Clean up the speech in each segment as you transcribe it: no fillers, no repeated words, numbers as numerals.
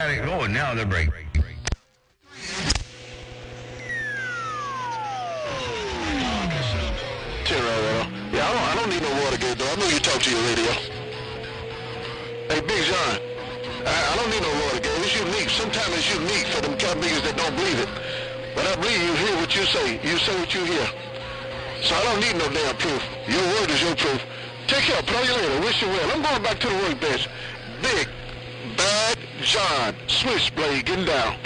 Oh, now the break. Yeah, I don't need no Watergate though. I know you talk to your radio. Hey, Big John, I don't need no Watergate. It's unique. Sometimes it's unique for them cat niggas that don't believe it. But I believe you hear what you say. You say what you hear. So I don't need no damn proof. Your word is your proof. Take care. Play you later. Wish you well. I'm going back to the workbench. Big Bad John, switchblade, getting down.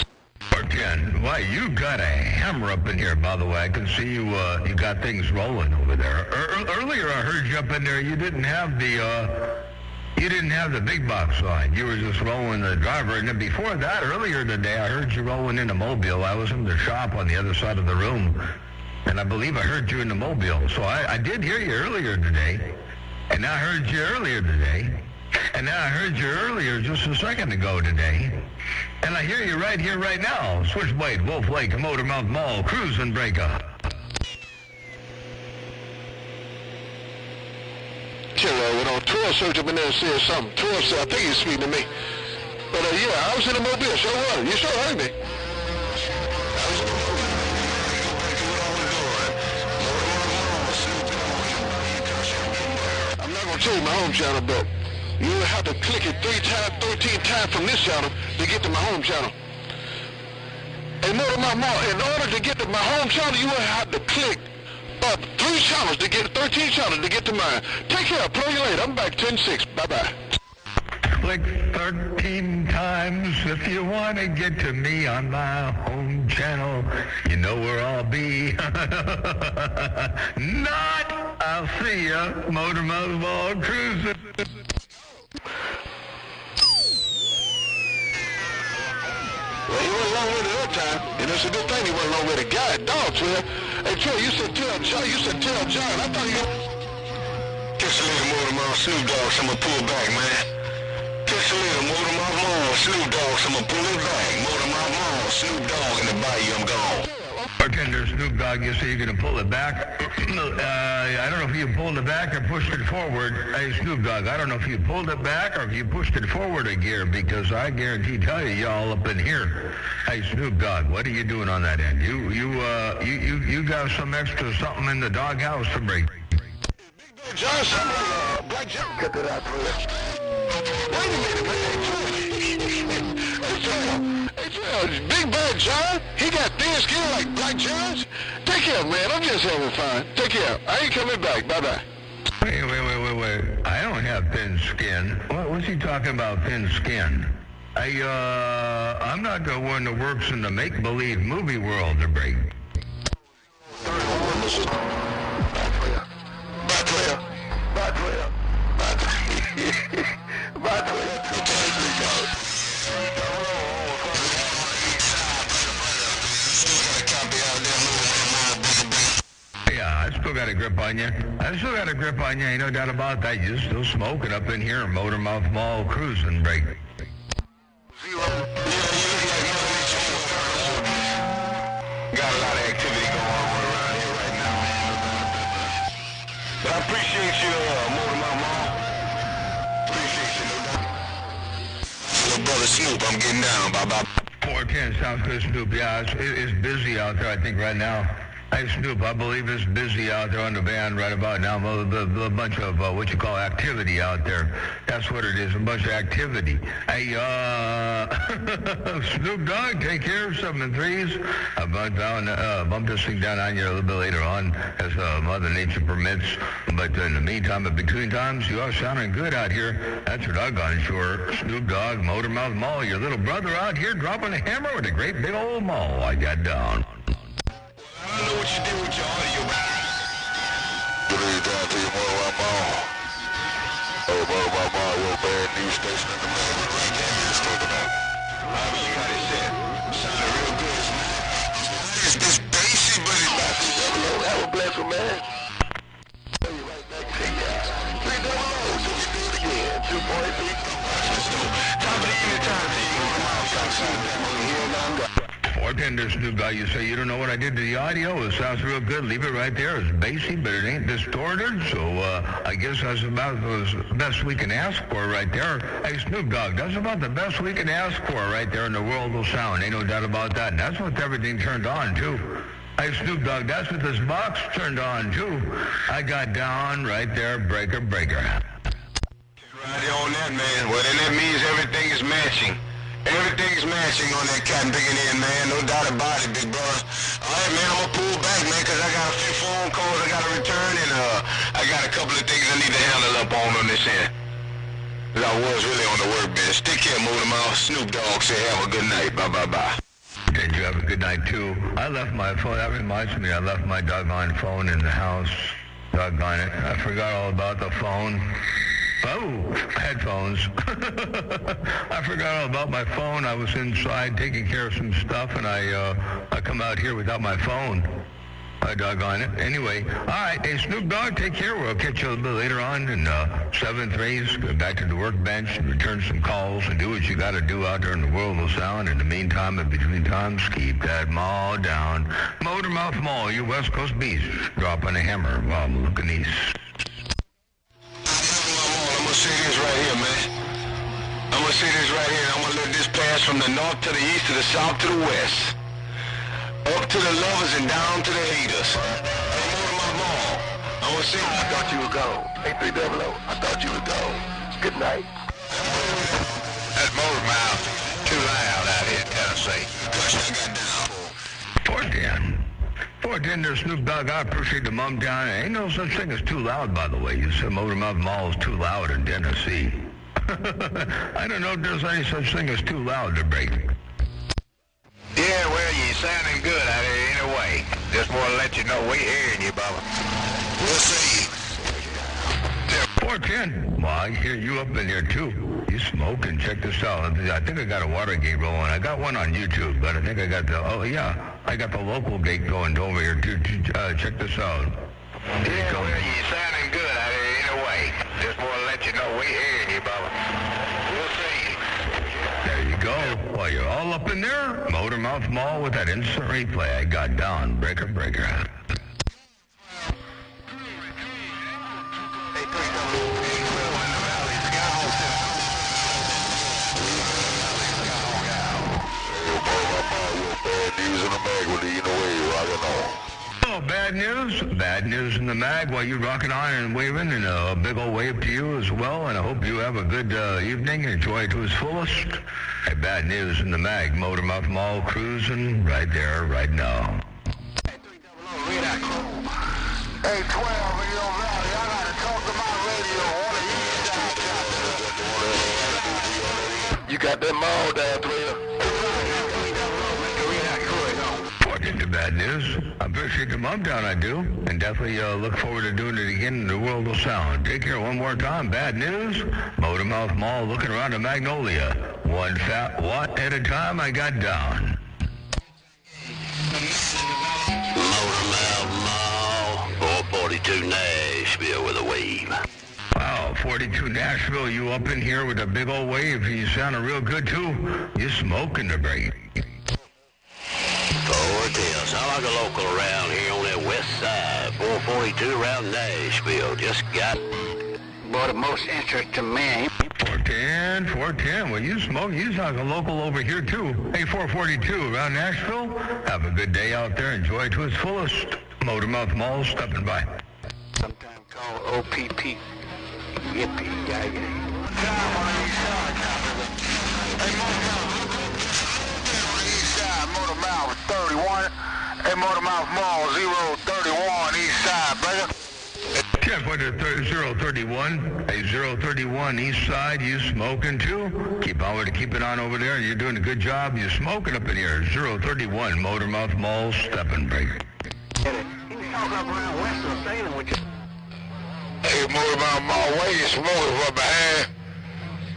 Ken, why, you got a hammer up in here, by the way. I can see you got things rolling over there. Earlier I heard you up in there, you didn't have the big box line. You were just rolling the driver. And then before that, earlier today, I heard you rolling into Mobile. I was in the shop on the other side of the room, and I believe I heard you in the Mobile. So I did hear you earlier today, and I heard you earlier today, and now I heard you earlier just a second ago today. And I hear you right here, right now. Switchblade, Wolf Lake, Motormouth Mall, Cruising Breaker. Troy searched up in there and said something. Troy said, I think he's speaking to me. But yeah, I was in the Mobile. Sure was. You sure heard me. I was in the Mobile. I'm not going to tell you my home channel, but you will have to click it 13 times from this channel to get to my home channel. And Motormouth Mall, in order to get to my home channel, you will have to click up 3 channels to get 13 channels to get to mine. Take care. Play you later. I'm back 10-6. Bye-bye. Click 13 times if you want to get to me on my home channel. You know where I'll be. Not. I'll see ya. Motormouth Mall Cruising. Well, he wasn't long with it that time, and it's a good thing he wasn't long with it. God, dog, Trill. Hey, Trill, you said tell John. I thought you... Just a little Motormouth Snoop Dogg, so I'ma pull back, man. Just a little Motormouth Mall Snoop Dogg, so I'ma pull it back. Motormouth Mall Snoop Dogg in the bayou, I'm gone. Bartender Snoop Dogg, you say you're going to pull it back. I don't know if you pulled it back or pushed it forward. Hey, Snoop Dogg, I don't know if you pulled it back or if you pushed it forward a gear, because I guarantee tell you, y'all up in here. Hey, Snoop Dogg, what are you doing on that end? You got some extra something in the doghouse to break. John, Black John cut that out for you. Wait a minute, man. Hey, Trill, Big Bad John, he got thin skin like Black John's. Take care, man. I'm just having fun. Take care. I ain't coming back. Bye-bye. Wait. I don't have thin skin. What's he talking about, thin skin? I'm not the one that works in the make-believe movie world to break. Yeah, I still got a grip on you. Ain't no doubt about that. You're still smoking up in here, Motormouth Mall Cruising Break. Got a lot of activity going on around here right now. But I appreciate you, Motormouth Mall. Appreciate you, no doubt. Little brother Snoop, I'm getting down. Bye-bye. 410 sounds good, Snoop. Yeah, it's busy out there, I think, right now. Hey, Snoop, I believe it's busy out there on the van right about now. A bunch of what you call activity out there. That's what it is, a bunch of activity. Hey, Snoop Dogg, take care of 7 and 3s. Bump this thing down on you a little bit later on as Mother Nature permits. But in the meantime, in between times, you are sounding good out here. That's what I got sure. Snoop Dogg, Motormouth Mall, your little brother out here dropping a hammer with a great big old mall I got down. I don't know what you did with your audio. Good evening down to your Motormouth Mall. Hey, Motormouth Mall, your bad news station in the middle of the right there. Just talking about. However you got it said. Sounded real good. It's bassy, but it's not. Have a blessed man. Tell you right back to you. 3 double O, so we do it again. 2.3. Top of the unit time to you, Motormouth. Got something. Here and I'm 410, this new guy, you say you don't know what I did to the audio. It sounds real good. Leave it right there. It's bassy, but it ain't distorted. So I guess that's about the best we can ask for right there. Hey, Snoop Dogg, that's about the best we can ask for right there in the world of sound. Ain't no doubt about that. And that's what everything turned on, too. Hey, Snoop Dogg, that's what this box turned on, too. I got down right there, breaker. Right on that, man. Well, then that means everything is matching. Everything's matching on that cotton picking in, man. No doubt about it, big brother. All right, man, I'm going to pull back, man, because I got a few phone calls I got to return, and I got a couple of things I need to handle up on this end. Because I was really on the work bench. Take care, Motor Mouth. Snoop Dogg say have a good night. Bye. Did you have a good night, too? I left my phone. That reminds me, I left my doggone phone in the house. Doggone it. I forgot all about the phone. Oh, headphones. I forgot all about my phone. I was inside taking care of some stuff, and I come out here without my phone. I doggone it. Anyway, all right. Hey, Snoop Dogg, take care. We'll catch you a little bit later on in 7-3s. Go back to the workbench and return some calls and do what you got to do out there in the world of sound. In the meantime and between times, keep that mall down. Motor Mouth Mall, you West Coast beast. Dropping a hammer while I'm looking east. I'm going to say this right here, man. I'm going to say this right here. I'm going to let this pass from the north to the east, to the south to the west. Up to the lovers and down to the haters. Hey, Motor Mouth, I'm going to say, I thought you would go. Hey, 300, I thought you would go. Good night. That Motor Mouth too loud out here in Tennessee. Gosh, I got down. 410 there, Snoop Dogg. I appreciate the mum down. Ain't no such thing as too loud, by the way. You said Motor Mouth Mall is too loud in Tennessee. I don't know if there's any such thing as too loud to break. Yeah, well, you sounding good out here anyway. Just want to let you know we hearing you, Bubba. We'll see. 410. Well, I hear you up in here, too. You smoking. Check this out. I think I got a Watergate rolling. I got one on YouTube, but I think I got I got the local gate going over here, too. Check this out. Yeah, well, you sounding good out here anyway. Just want to let you know we hearing you, Bubba. We'll see. There you go. While you're all up in there, Motor Mouth Mall with that instant replay. I got down. Breaker. Oh, bad news? Bad news in the mag while you're rocking on and waving, and a big old wave to you as well, and I hope you have a good evening. Enjoy it to its fullest. Hey, bad news in the mag. Motor Mouth Mall cruising right there, right now. Hey, 12 in your valley, I gotta talk to my radio on the east side. You got that mall down, 12. Into bad news. I appreciate the mom down, I do, and definitely look forward to doing it again in the world of sound. Take care one more time. Bad news. Motor Mouth Mall looking around at Magnolia. One fat watt at a time I got down. Motor Mouth Mall, 442 Nashville with a wave. Wow, 42 Nashville, you up in here with a big old wave. You sounding real good, too. You smoking the break. Sound like a local around here on that west side. 442 around Nashville. Just got Boy, the most interesting man. 410. Well, you smoke. You sound like a local over here, too. Hey, 442 around Nashville. Have a good day out there. Enjoy it to its fullest. Motor Mouth Mall stepping by. Sometimes called OPP. Yippee, yay. Motor Mouth 31. Hey, Motor Mouth Mall 031 East Side, brother. Yeah, point to 031. Hey, 031 East Side. You smoking too? Keep it on over there. You're doing a good job. You smoking up in here. 031 Motor Mouth Mall stepping break. He was talking up around Western Salem with you. Hey, Motor Mouth Mall, why you smoking from behind?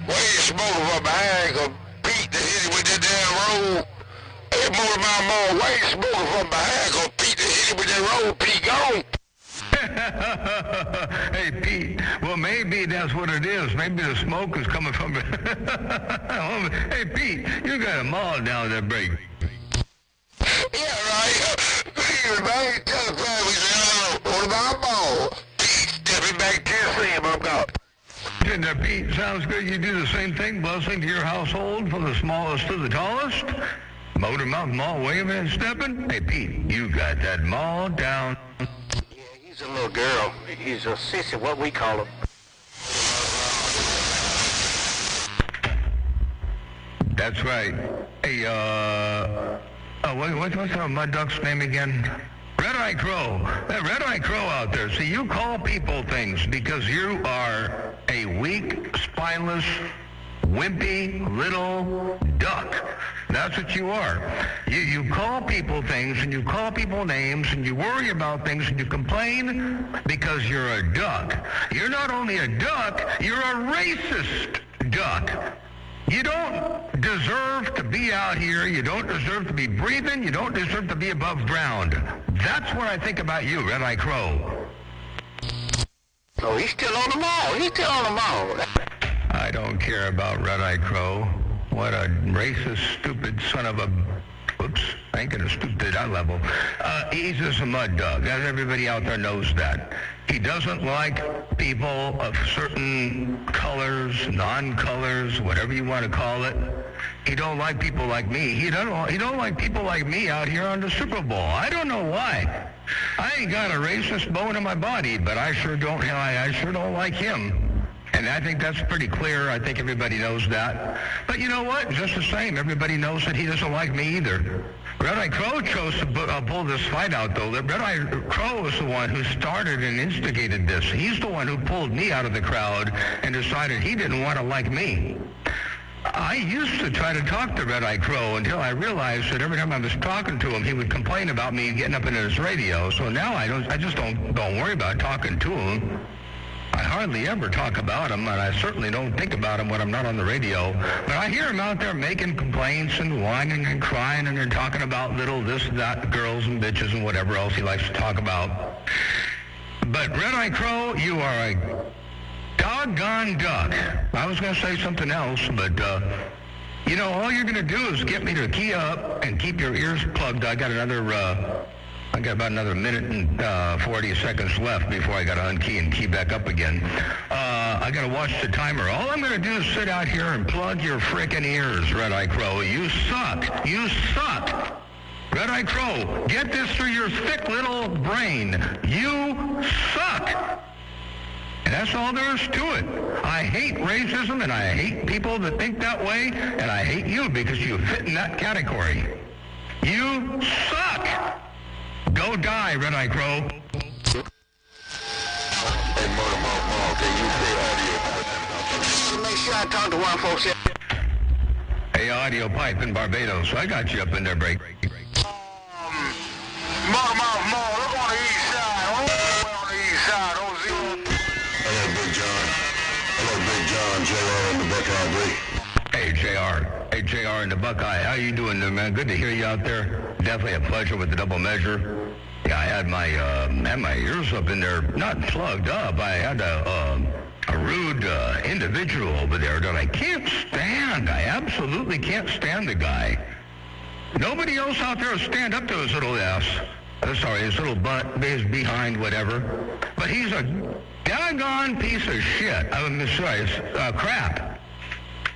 Why you smoking from behind? Cause Pete that hit it with that damn road. Hey, Motor Mouth Mall, why you smoking from behind? Cause Pete that hit it with that road. Pete gone. Hey, Pete. Well, maybe that's what it is. Maybe the smoke is coming from... Hey, Pete, you got a mall down there break. Hey, tell the crowd we say hello. What about ball? Step back to Tennessee, I'm out. Pete, sounds good. You do the same thing, blessing to your household from the smallest to the tallest. Motormouth Mall waving and stepping. Hey, Pete, you got that mall down. Yeah, he's a little girl. He's a sissy, what we call him. That's right. Hey, what's our mud duck's name again? Red Eye Crow. That Red Eye Crow out there. See, you call people things because you are a weak, spineless, wimpy little duck. That's what you are. You call people things and you call people names and you worry about things and you complain because you're a duck. You're not only a duck, you're a racist duck. You don't deserve to be out here. You don't deserve to be breathing. You don't deserve to be above ground. That's what I think about you, Red Eye Crow. Oh, he's still on the mall. He's still on the mall. I don't care about Red Eye Crow. What a racist, stupid son of a... Oops, I ain't gonna stoop to that level. He's just a mud dog. Everybody out there knows that. He doesn't like people of certain colors, non-colors, whatever you want to call it. He don't like people like me. He don't like people like me out here on the Super Bowl. I don't know why. I ain't got a racist bone in my body, but I sure don't like him. And I think that's pretty clear. I think everybody knows that. But you know what? Just the same, everybody knows that he doesn't like me either. Red Eye Crow chose to pull this fight out, though. Red Eye Crow is the one who started and instigated this. He's the one who pulled me out of the crowd and decided he didn't want to like me. I used to try to talk to Red Eye Crow until I realized that every time I was talking to him, he would complain about me getting up into his radio. So now I just don't worry about talking to him. I hardly ever talk about him, and I certainly don't think about him when I'm not on the radio. But I hear him out there making complaints and whining and crying, and they're talking about little this, that, girls and bitches and whatever else he likes to talk about. But Red Eye Crow, you are a doggone duck. I was going to say something else, but, you know, all you're going to do is get me to key up and keep your ears plugged. I got about another minute and 40 seconds left before I got to unkey and key back up again. I got to watch the timer. All I'm going to do is sit out here and plug your frickin' ears, Red Eye Crow. You suck. You suck. Red Eye Crow, get this through your thick little brain. You suck. And that's all there is to it. I hate racism, and I hate people that think that way, and I hate you because you fit in that category. You suck. Go die, Red Eye Crow. Hey, Motormouth Mall, can you say audio? Make sure I talk to one folks here. Hey, Audio Pipe in Barbados. I got you up in there, break. Motormouth Mall, look on the east side. All the way on the east side. Hello, Big John. Hello, Big John. JR and the Buckeye Break. Hey, JR. Hey, JR and the Buckeye. How you doing there, man? Good to hear you out there. Definitely a pleasure with the double measure. Yeah, I had my ears up in there, not plugged up. I had a rude individual over there that I can't stand. I absolutely can't stand the guy. Nobody else out there will stand up to his little ass. His little butt, his behind, whatever. But he's a doggone piece of shit. Crap.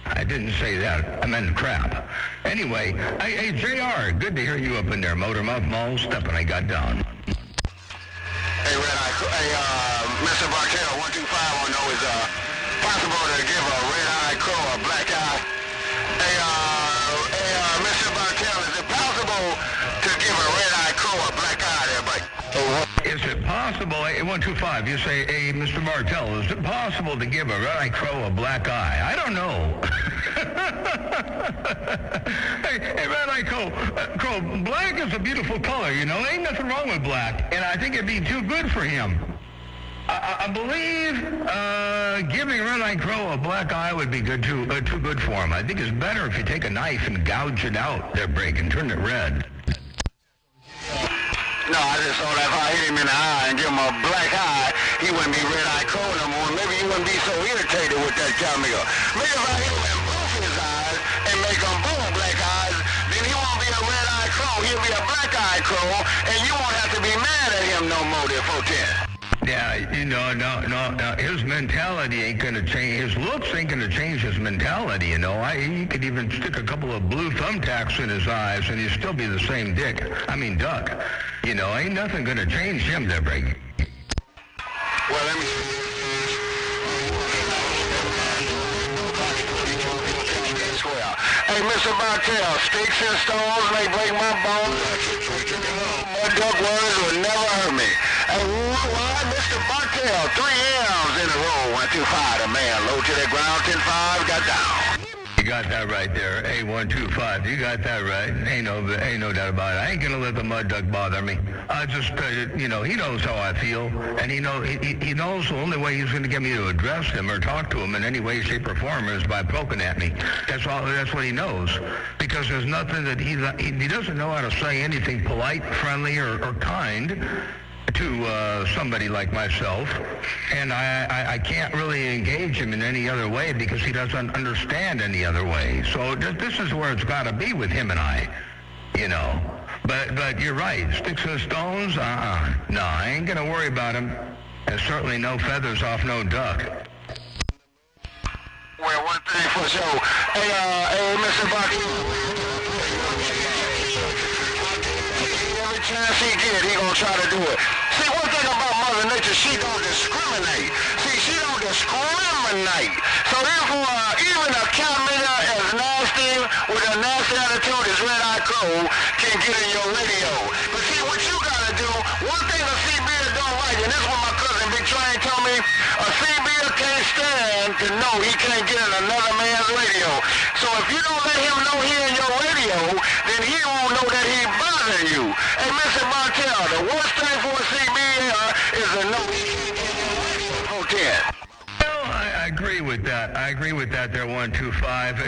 I didn't say that. I meant crap. Anyway, hey, JR, good to hear you up in there. Motormouth Mall stepping. I got down. Hey, Red Eye, Mr. Bartell, 125 want to know is possible to give a Red Eye Crow a black eye? Hey, Mr. Bartell, is it possible to give a Red Eye Crow a black eye there, buddy? Is it possible, 125, you say, hey, Mr. Bartell, is it possible to give a Red Eye Crow a black eye? I don't know. hey, Red Eye Crow, black is a beautiful color, you know. Ain't nothing wrong with black, and I think it'd be too good for him. I believe giving Red Eye Crow a black eye would be too good for him. I think it's better if you take a knife and gouge it out there, break, and turn it red. No, I just thought if I hit him in the eye and give him a black eye, he wouldn't be Red Eye Crow no more. Maybe he wouldn't be so irritated with that chemical. Maybe if I hit him in both his eyes and make them both black eyes, then he won't be a Red Eye Crow. He'll be a black eye crow, and you won't have to be no more than 410. Yeah, no. His mentality ain't gonna change. His looks ain't gonna change his mentality. He could even stick a couple of blue thumbtacks in his eyes, and he'd still be the same duck. Ain't nothing gonna change him, there, Brady. Well, let me. Hey, Mr. Bartell, sticks and stones may break my bones. Mud duck words will never hurt me. Hey, why, Mr. Bartell, 3 M's in a row, 1, 2, 5. The man low to the ground, 10-5, got down. You got that right there. A125. You got that right. Ain't no doubt about it. I ain't gonna let the mud duck bother me. I just, he knows how I feel, and he knows the only way he's gonna get me to address him or talk to him in any way, shape, or form is by poking at me. That's all. That's what he knows, because there's nothing that he doesn't know how to say anything polite, friendly, or kind to somebody like myself, and I can't really engage him in any other way because he doesn't understand any other way. So this is where it's got to be with him and I, But you're right, sticks and stones, no, I ain't gonna worry about him. There's certainly no feathers off no duck. Well, one thing for sure. Hey, Mr. Bucky. Chance he get, he gonna try to do it. See, one thing about Mother Nature, she don't discriminate. See, she don't discriminate. So therefore, even a cat meter as nasty with a nasty attitude as Red Eye Crow can get in your radio. But see, what you gotta do, one thing a CBer don't like, and this is what my cousin Big Train told me, a CBer can't stand to know he can't get in another man's radio. So if you don't let him know he in your radio, then he won't know that he bothering you. Hey, Mr. Martell, the worst thing for a CBer is to know he can't get in your radio. 410. Well, I agree with that. I agree with that there, 125.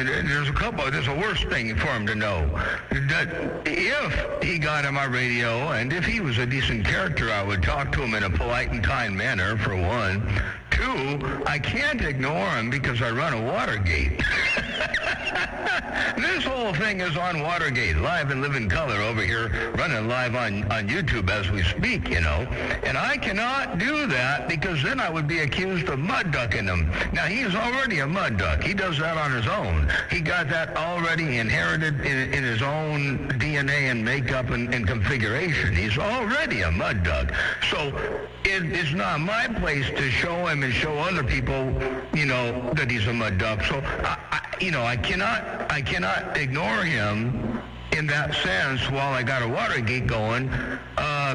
There's a worse thing for him to know. That if he got on my radio, and if he was a decent character, I would talk to him in a polite and kind manner, for one. 2, I can't ignore him because I run a Watergate. This whole thing is on Watergate, live and live in color over here, running live on YouTube as we speak, And I cannot do that because then I would be accused of mud ducking him. Now, he's already a mud duck. He does that on his own. He got that already inherited in his own DNA and makeup and configuration. He's already a mud duck. So it's not my place to show him and show other people, that he's a mud duck. So, I cannot ignore him in that sense while I got a Watergate going,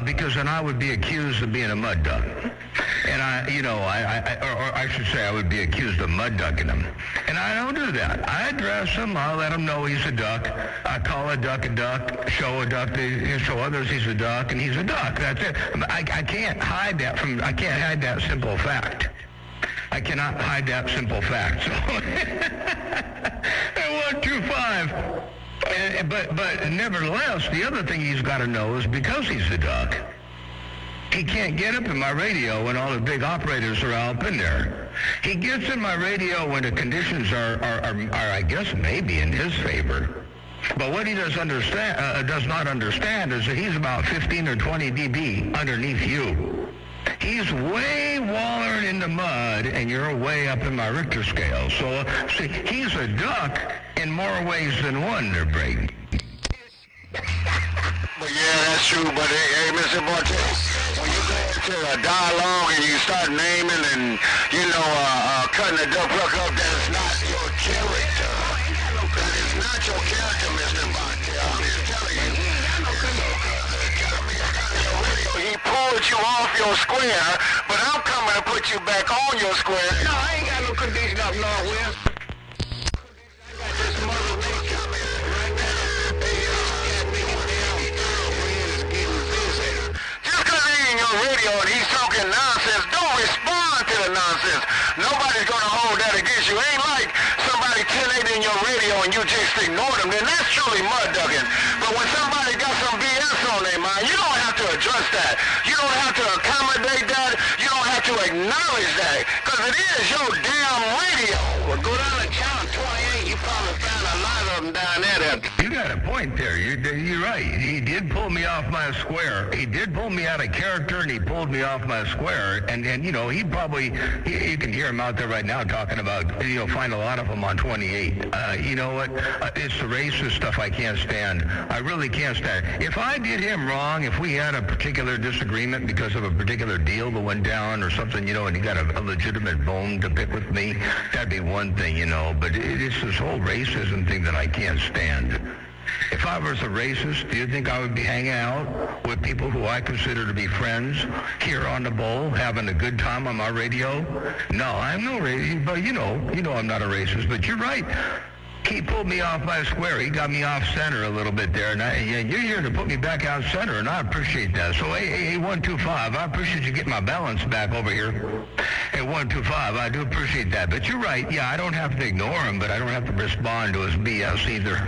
because then I would be accused of being a mud duck. And I should say I would be accused of mud ducking him. And I don't do that. I address him. I'll let him know he's a duck. I call a duck, show a duck, show others he's a duck, and he's a duck. That's it. I can't hide that simple fact. I cannot hide that simple fact. So, 125. But nevertheless, the other thing he's got to know is because he's a duck, he can't get up in my radio when all the big operators are up in there. He gets in my radio when the conditions are I guess, maybe in his favor. But what he does not understand is that he's about 15 or 20 dB underneath you. He's way wallering in the mud, and you're way up in my Richter scale. So, see, he's a duck in more ways than one, there, Brady. Well, yeah, that's true, but hey, Mr. Bartell, when you go into a dialogue and you start naming and, cutting the duck up, that's not your character. That is not your character, Mr. Bartell. I'm just telling you. He pulled you off your square, but I'm coming to put you back on your square. No, I ain't got no condition up nowhere. I got this Mother Nature right now. Just because he's in your radio and he's talking nonsense, don't respond to the nonsense. Nobody's going to hold that against you. Ain't like somebody 10-8 in your radio and you just ignore them. Then that's truly mud ducking. But when somebody got some BS on their mind, you don't have to address that. You don't have to accommodate that. You don't have to acknowledge that. Because it is your damn radio. Well, go down to channel 28. You probably found a lot of them down there. You got got a point there. You're right. He did pull me off my square. He did pull me out of character, and he pulled me off my square. And you know, you can hear him out there right now talking about, you know, find a lot of them on 28. You know what? It's the racist stuff I can't stand. I really can't stand. If I did him wrong, if we had a particular disagreement because of a particular deal that went down or something, you know, and he got a legitimate bone to pick with me, that'd be one thing, you know. But it's this whole racism thing that I can't stand. If I was a racist, do you think I would be hanging out with people who I consider to be friends here on the Bowl, having a good time on my radio? No, I'm no racist, but you know I'm not a racist. But you're right. He pulled me off my square. He got me off center a little bit there. And you're here to put me back on center, and I appreciate that. So, hey, 125, I appreciate you getting my balance back over here. Hey, 125, I do appreciate that. But you're right. Yeah, I don't have to ignore him, but I don't have to respond to his BS either.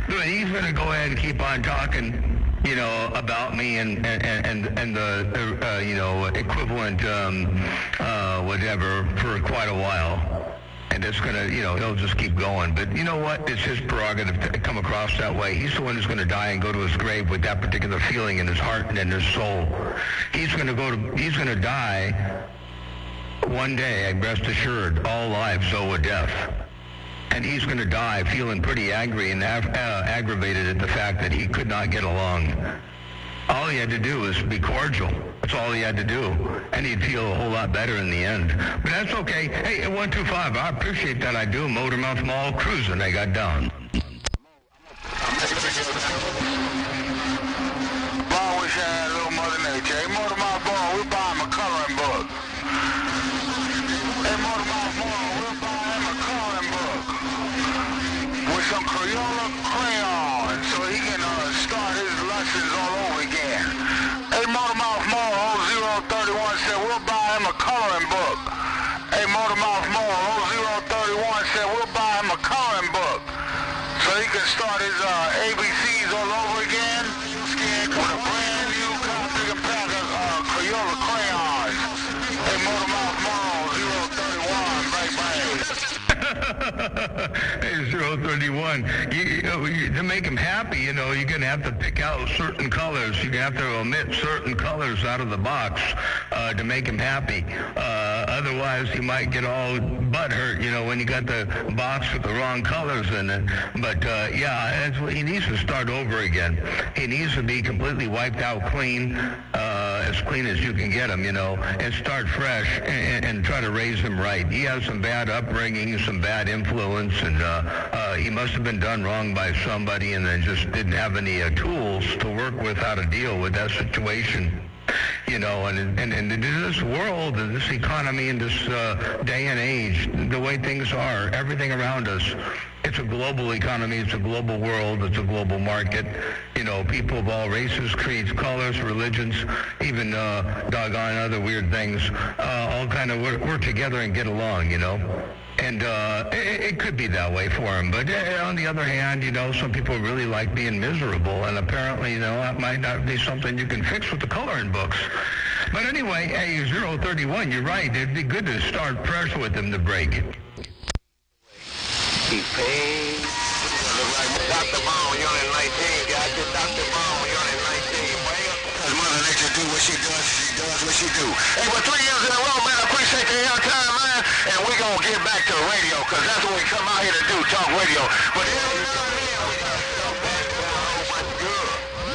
But he's going to go ahead and keep on talking, you know, about me and the you know, equivalent whatever for quite a while. And it's going to, you know, he'll just keep going. But you know what? It's his prerogative to come across that way. He's the one who's going to die and go to his grave with that particular feeling in his heart and in his soul. He's going to die one day, rest assured, all lives owe a death. And he's going to die feeling pretty angry and aggravated at the fact that he could not get along. All he had to do was be cordial. That's all he had to do. And he'd feel a whole lot better in the end. But that's okay. Hey, 125, I appreciate that. I do. Motormouth Mall cruising. I got down. Ball wish I had a little Mother Nature. Hey, Motormouth Ball, we'll buy him a coloring book. Hey, Motormouth Ball, we'll buy him a coloring book with some Crayola crayons so he can start his lessons all over again. Hey, Motormouth Mall, 0031 said we'll buy him a coloring book. Hey, Motormouth Mall, 0031 said we'll buy him a coloring book so he can start his ABCs all over again with a brand new configured pack of Crayola crayons. Hey, Motormouth Mall, 031, bang bang. Hey, 031. To make him happy, you know, you're going to have to pick out certain colors. You're going to have to omit certain colors out of the box to make him happy. Otherwise, he might get all butthurt, you know, when you got the box with the wrong colors in it. But, yeah, he needs to start over again. He needs to be completely wiped out clean, as clean as you can get him, you know, and start fresh and try to raise him right. He has some bad upbringing, some bad influence, and he must have been done wrong by somebody and then just didn't have any tools to work with how to deal with that situation. You know, and in this world, and this economy, and this day and age, the way things are, everything around us, it's a global economy, it's a global world, it's a global market. You know, people of all races, creeds, colors, religions, even doggone other weird things, all kind of work together and get along, you know. And it could be that way for him. But on the other hand, you know, some people really like being miserable. And apparently, you know, that might not be something you can fix with the coloring books. But anyway, hey, 031, you're right. It'd be good to start fresh with him to break. He paid. Look like Dr. Bone, Unit 19. Got you, Dr. Bone, Unit 19. Because Mother Nature do what she does what she do. Hey, but 3 years in a row, man, I appreciate the airtime, man. And we're going to get back to the radio, because that's what we come out here to do, talk radio. But every now and then, we got to go back to a whole bunch good.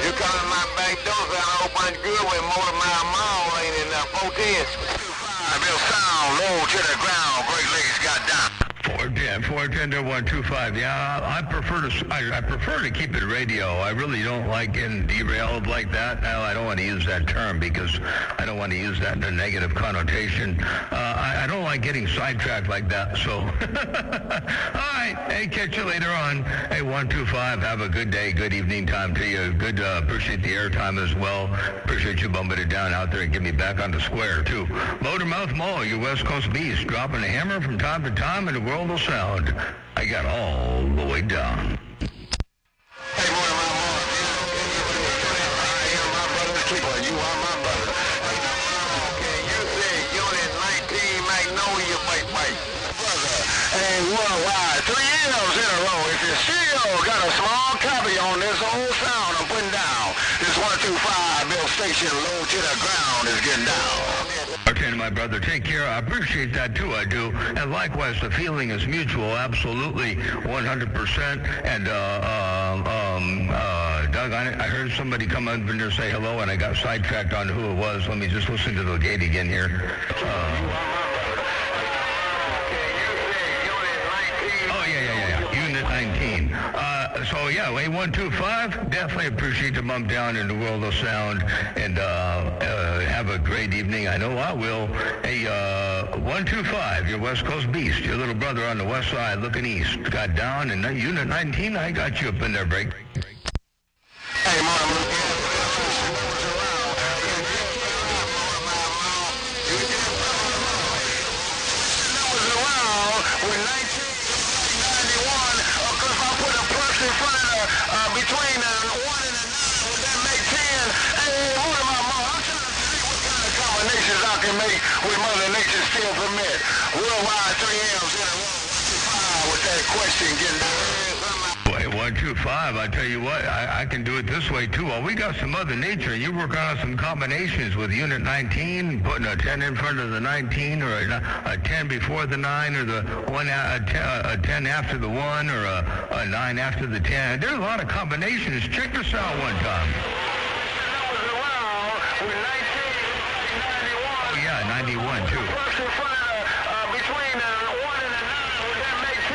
You come in my back door, got a whole bunch good with Motormouth Mall ain't in there. 410. Real sound, low to the ground. Great Lakes got down. 410 to 125. Yeah, I prefer to keep it radio. I really don't like getting derailed like that. Now, I don't want to use that term because I don't want to use that in a negative connotation. I don't like getting sidetracked like that. So, all right. Hey, catch you later on. Hey, 125. Have a good day. Good evening time to you. Good. Appreciate the airtime as well. Appreciate you bumping it down out there and get me back on the square too. Motormouth Mall, your West Coast beast, dropping a hammer from time to time in the world of sound. I got all the way down. Hey, Motormouth Mall, I am my brother's keeper. You are my brother. Okay, you say Unit 19 Magnolia, bite. Brother, and worldwide, 3 years in a row. If you see got a small copy on this whole sound I'm putting down. This 125 Bill Station low to the ground is getting down. Okay, my brother, take care. I appreciate that too, I do. And likewise, the feeling is mutual, absolutely, 100%. And Doug, I heard somebody come up in there say hello, and I got sidetracked on who it was. Let me just listen to the gate again here. Unit 19. So yeah, A125, definitely appreciate the bump down in the world of sound, and have a great evening. I know I will. Hey, 125, your West Coast beast, your little brother on the west side looking east, got down, and Unit 19, I got you up in there, break. Hey, Mom. Between the 1 and the 9, would that make 10? Hey, hold on, Mama. I'm trying to see what kind of combinations I can make with Mother Nature still permit. Worldwide 3 M's in a row. 125 with that question getting 125, I tell you what, I can do it this way too. Well, we got some Mother Nature. You work on some combinations with Unit 19, putting a 10 in front of the 19, or a 10 before the 9, or the a 10 after the 1, or a 9 after the 10. There's a lot of combinations. Check this out one time. Oh yeah, 91 too. Between the 1 and the 9, would that make 10?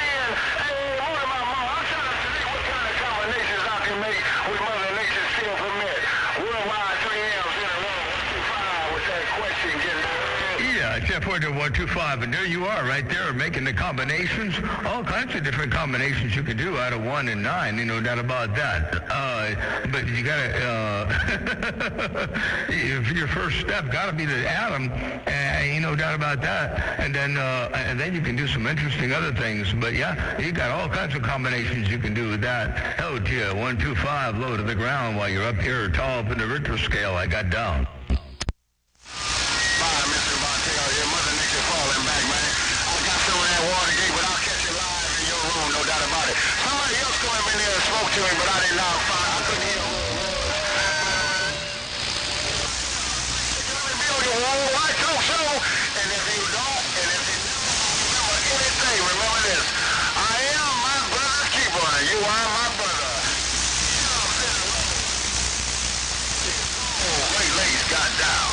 Hey, hold on, Mama. I'm trying to see what kind of combinations I can make with Mother Nature still permit. Worldwide 3 M's in a row. 125 with that question getting. Yeah, Jeff Porter 125, and there you are right there making the combinations. All kinds of different combinations you can do out of 1 and 9, no doubt about that. But you gotta, your first step gotta be to add them, and no doubt about that. And then you can do some interesting other things. But yeah, you got all kinds of combinations you can do with that. Hell to you, 125 low to the ground while you're up here tall up in the Richter scale. I got down. Somebody else came in there and spoke to me, but I did not find. I couldn't hear who it was. Build your worldwide talk show, and if you don't, and if you remember anything, remember this: I am my brother's keeper, and you are my brother. Oh, Great Lakes got down.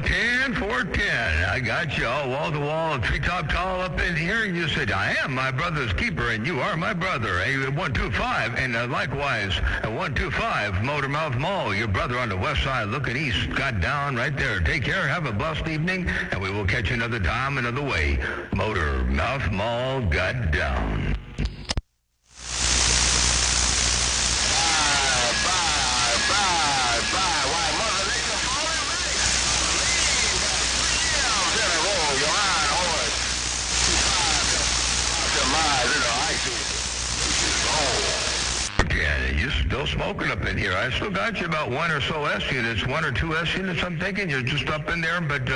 10 for 10. I got you all wall to wall, treetop tall up in here, and you said, I am my brother's keeper, and you are my brother. A 125, and likewise, a 125, Motormouth Mall, your brother on the west side looking east, got down right there. Take care, have a blessed evening, and we will catch you another time, another way. Motormouth Mall got down. You're still smoking up in here. I still got you about 1 or so S units, 1 or 2 S units, I'm thinking. You're just up in there, but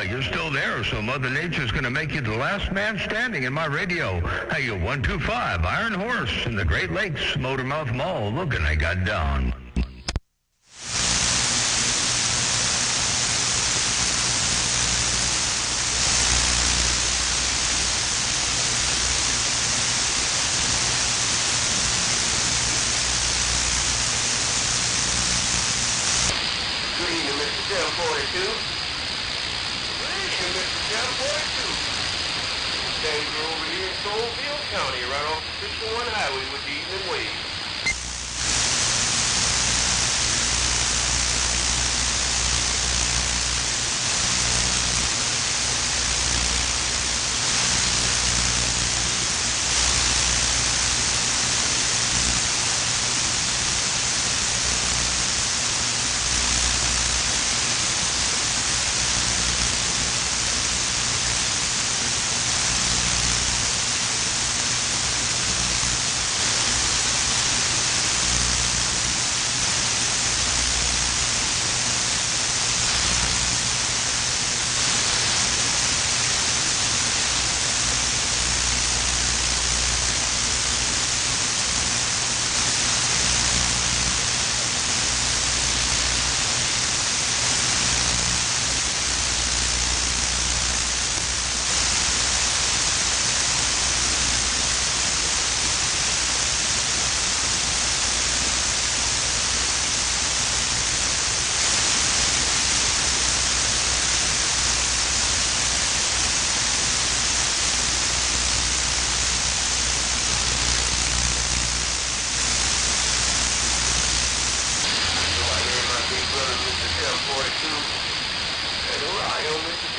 you're still there. So Mother Nature's going to make you the last man standing in my radio. Hey, you 125, Iron Horse in the Great Lakes, Motormouth Mall. Looking, I got down. Over here in Soulville County, right off the 61 highway with the evening wave. Hey, don't lie, homie.